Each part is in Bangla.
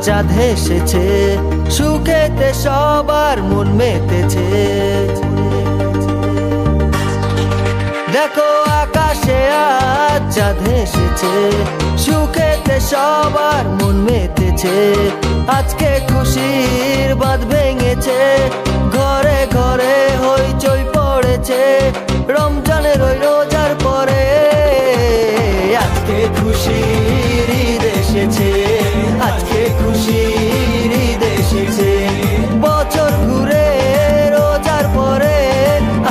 চাঁদ হেসেছে, সুখেতে সবার মন মেতেছে। দেখো আকাশে আজ চাঁদ হেসেছে, সুখেতে সবার মন মেতেছে। আজকে খুশির বাঁধ ভেঙেছে, ঘরে ঘরে হইচই পড়েছে, রমজানের ওই রোজার পরে। আজকে খুশির ঈদ এসেছে, আজকে খুশির ঈদ এসেছে। বছর ঘুরে রোজার পরে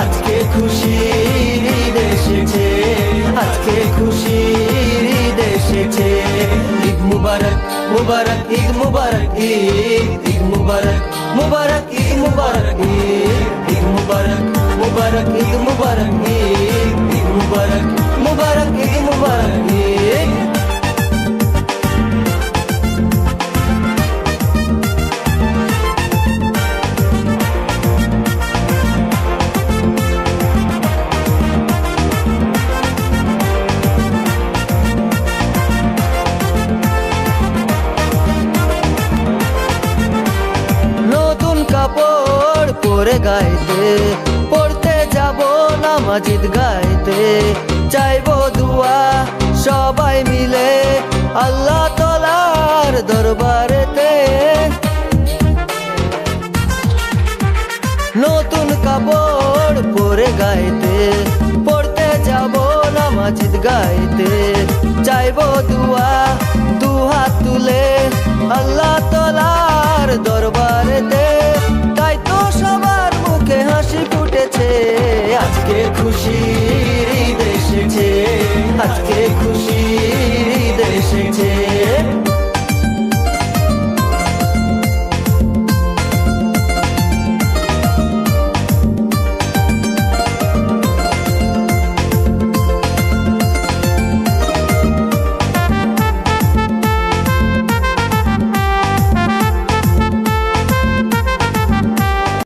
আজকে খুশির ঈদ এসেছে, আজকে খুশির ঈদ এসেছে। ঈদ মুবারক মুবারক ঈদ মুবারক ঈদ, ঈদ মুবারক মুবারক ঈদ মুবারক ঈদ, ঈদ মুবারক মুবারক ঈদ মুবারক ঈদ, ঈদ মুবারক মুবারক ঈদ মুবারক ঈদ। কাপড় পরে গাইতে পড়তে যাব নামাজ ঈদ গাইতে, চাইবো দুয়া সবাই মিলে আল্লাহ তাআলার দরবারেতে। নতুন কাপড় পরে গাইতে পড়তে যাব নামাজ ঈদ গাইতে, চাইবো দুয়া দুহাত তুলে আল্লাহ তাআলার দরবারেতে। তাই তো সবার মুখে হাসি ফুটেছে, আজকে খুশি